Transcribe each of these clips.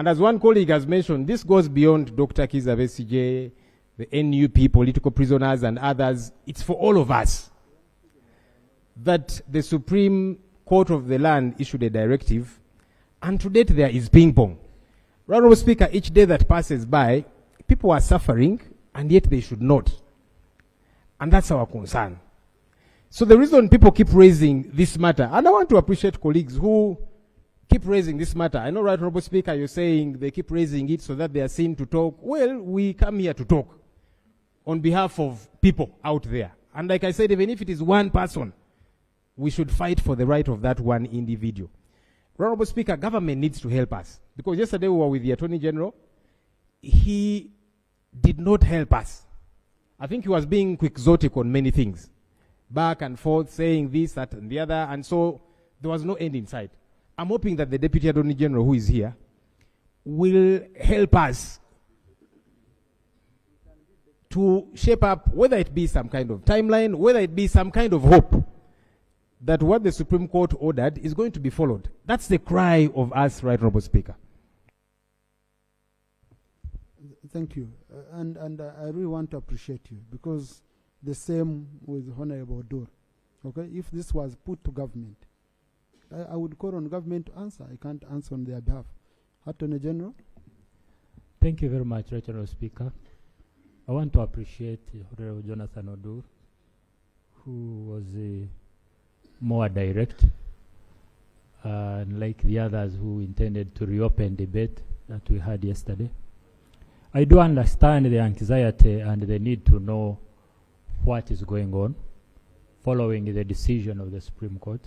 And as one colleague has mentioned, this goes beyond Dr. Kiza Besigye, the NUP, political prisoners, and others. It's for all of us that the Supreme Court of the land issued a directive, and to date there is ping pong. Honorable Speaker, each day that passes by, people are suffering, and yet they should not. And that's our concern. So the reason people keep raising this matter, and I want to appreciate colleagues who keep raising this matter. I know, right, Honorable Speaker, you're saying they keep raising it so that they are seen to talk. Well, we come here to talk on behalf of people out there. And like I said, even if it is one person, we should fight for the right of that one individual. Honorable Speaker, government needs to help us. Because yesterday we were with the Attorney General. He did not help us. I think he was being quixotic on many things. Back and forth, saying this, that, and the other. And so there was no end in sight. I'm hoping that the Deputy Attorney General, who is here, will help us to shape up, whether it be some kind of timeline, whether it be some kind of hope that what the Supreme Court ordered is going to be followed. That's the cry of us, right, Honorable Speaker. Thank you. And I really want to appreciate you, because the same with Honorable Odur. Okay, if this was put to government, I would call on government to answer. I can't answer on their behalf. Attorney General. Thank you very much, Honorable Speaker. I want to appreciate Honorable Jonathan Odur, who was more direct, like the others who intended to reopen debate that we had yesterday. I do understand the anxiety and the need to know what is going on following the decision of the Supreme Court.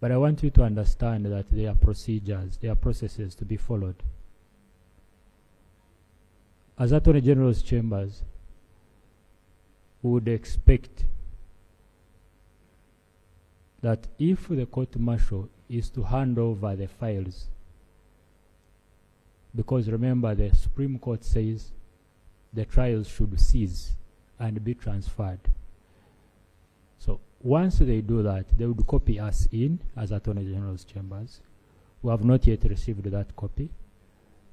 But I want you to understand that there are procedures, there are processes to be followed. As Attorney General's chambers, we would expect that if the court-martial is to hand over the files, because remember the Supreme Court says the trials should cease and be transferred. So once they do that, they would copy us in as Attorney General's chambers. We have not yet received that copy.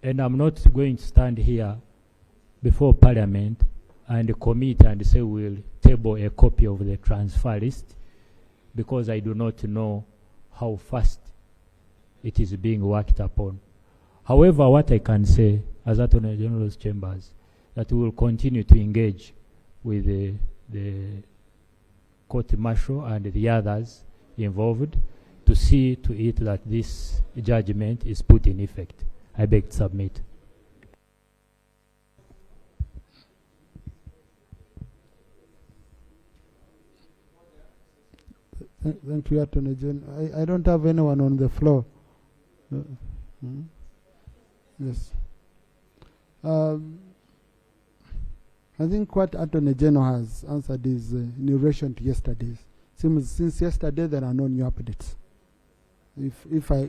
And I'm not going to stand here before Parliament and commit and say we'll table a copy of the transfer list, because I do not know how fast it is being worked upon. However, what I can say as Attorney General's chambers, that we will continue to engage with the court-martial and the others involved to see to it that this judgment is put in effect. I beg to submit. Thank you, Attorney General. I don't have anyone on the floor. Yes. I think what Attorney General has answered is in relation to yesterday's. Since yesterday, there are no new updates. If I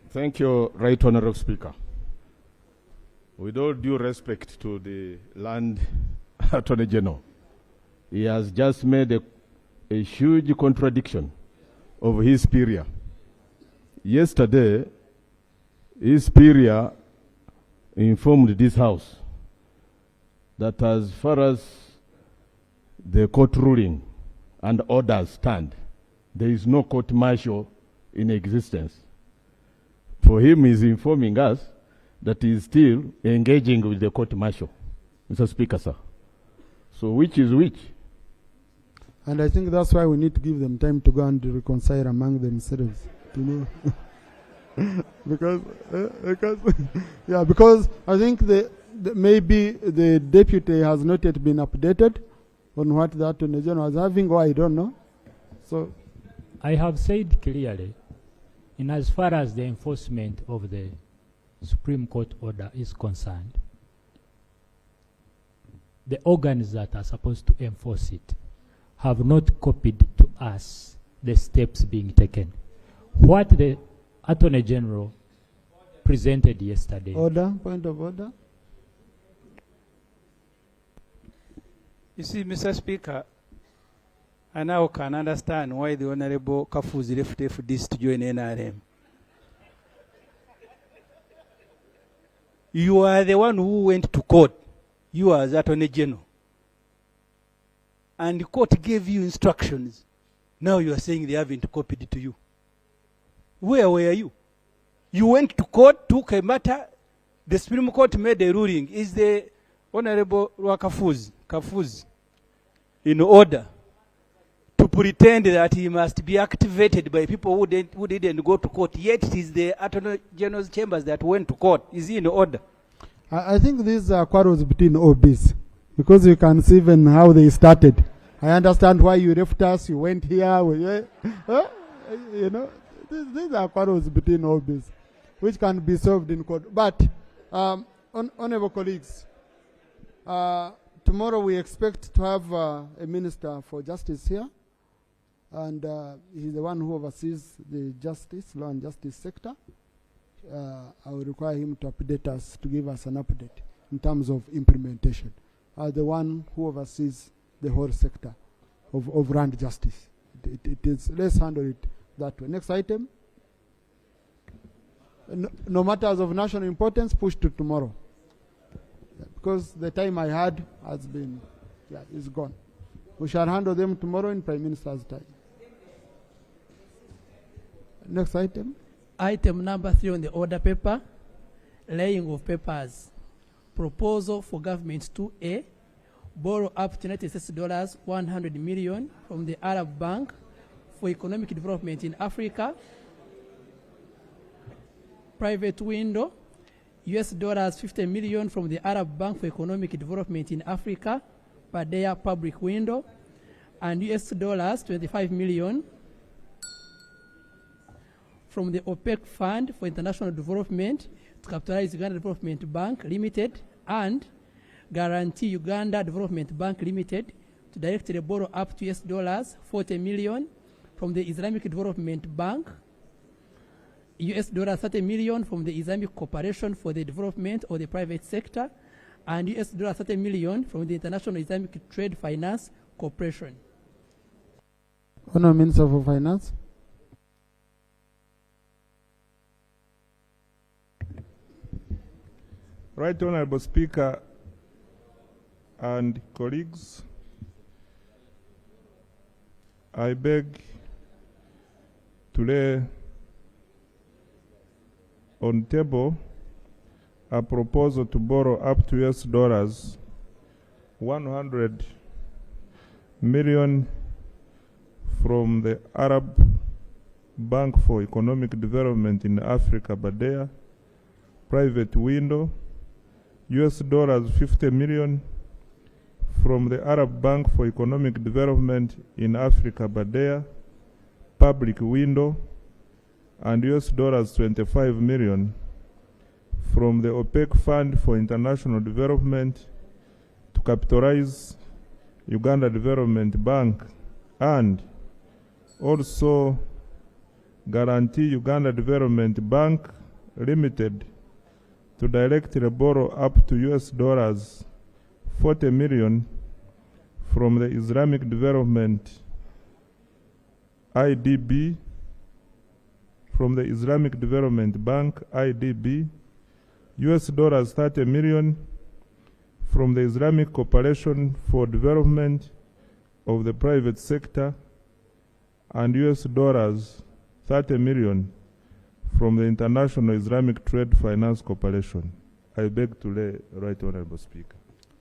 Thank you, Right Honourable Speaker. With all due respect to the Land Attorney General, he has just made a huge contradiction of his superior. Yesterday, his superior informed this House that as far as the court ruling and orders stand, there is no court-martial in existence. For him, he's informing us that he is still engaging with the court-martial. Mr. Speaker, sir. So which is which? And I think that's why we need to give them time to go and reconcile among themselves. You know? because I think maybe the deputy has not yet been updated on what the Attorney General is having, or I don't know. So I have said clearly, in as far as the enforcement of the Supreme Court order is concerned, the organs that are supposed to enforce it have not copied to us the steps being taken. What the Attorney General presented yesterday. Order, point of order. You see, Mr. Speaker, I now can understand why the Honorable Kafuzi left FDs to join NRM. You are the one who went to court. You are the Attorney General. And the court gave you instructions. Now you are saying they haven't copied it to you. Where were you? You went to court, took a matter. The Supreme Court made a ruling. Is the Honorable Kafuzi in order to pretend that he must be activated by people who didn't go to court? Yet it is the Attorney General's chambers that went to court. Is he in order? I think these are quarrels between OBs, because you can see even how they started. I understand why you left us, you went here, you know, these are quarrels between OBs, which can be solved in court. But, honorable colleagues, tomorrow we expect to have a Minister for Justice here, and he's the one who oversees the justice, law and justice sector. I will require him to update us, to give us an update in terms of implementation. The one who oversees the whole sector of land justice. It is, let's handle it that way. Next item. No matters of national importance, push to tomorrow. Because the time I had has been, is gone. We shall handle them tomorrow in Prime Minister's time. Next item. Item number 3 on the order paper, laying of papers. Proposal for government 2A, borrow up to $96 100 million from the Arab Bank for economic development in Africa. Private window, US $50 million from the Arab Bank for economic development in Africa, Padea public window, and US $25 million from the OPEC Fund for International Development to capitalize Uganda Development Bank Limited and guarantee Uganda Development Bank Limited to directly borrow up to US $40 million from the Islamic Development Bank, US $30 million from the Islamic Cooperation for the Development of the Private Sector, and US $30 million from the International Islamic Trade Finance Corporation. Honourable Minister for Finance. Right Honourable Speaker and colleagues, I beg to lay on table a proposal to borrow up to US $100 million from the Arab Bank for Economic Development in Africa, Badea, private window, US $50 million from the Arab Bank for Economic Development in Africa, Badea, public window, and US $25 million from the OPEC Fund for International Development to capitalize Uganda Development Bank, and also guarantee Uganda Development Bank Limited to directly borrow up to US $40 million from the Islamic Development IDB, from the Islamic Development Bank IDB, US $30 million from the Islamic Cooperation for Development of the Private Sector, and US $30 million from the International Islamic Trade Finance Corporation. I beg to lay right Honourable Speaker.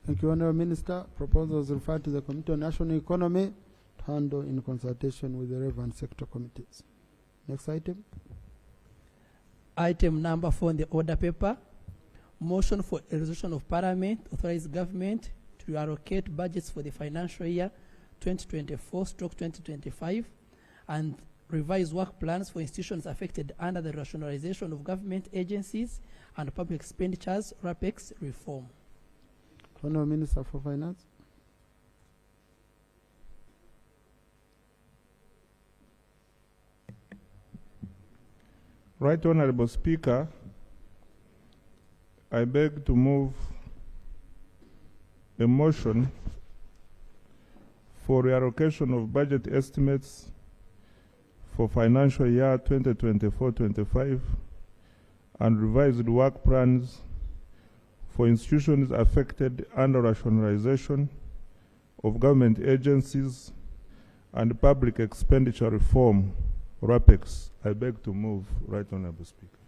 Thank you, Honourable Minister. Proposals referred to the Committee on National Economy to handle in consultation with the relevant sector committees. Next item. Item number 4 on the order paper, motion for a resolution of Parliament authorize government to allocate budgets for the financial year 2024/2025 and revise work plans for institutions affected under the Rationalization of Government Agencies and Public Expenditures RAPEX reform. Honourable Minister for Finance. Right Honourable Speaker, I beg to move a motion for reallocation of budget estimates for financial year 2024-25 and revised work plans for institutions affected under rationalization of government agencies and public expenditure reform, RAPEX. I beg to move, Right Honorable Speaker.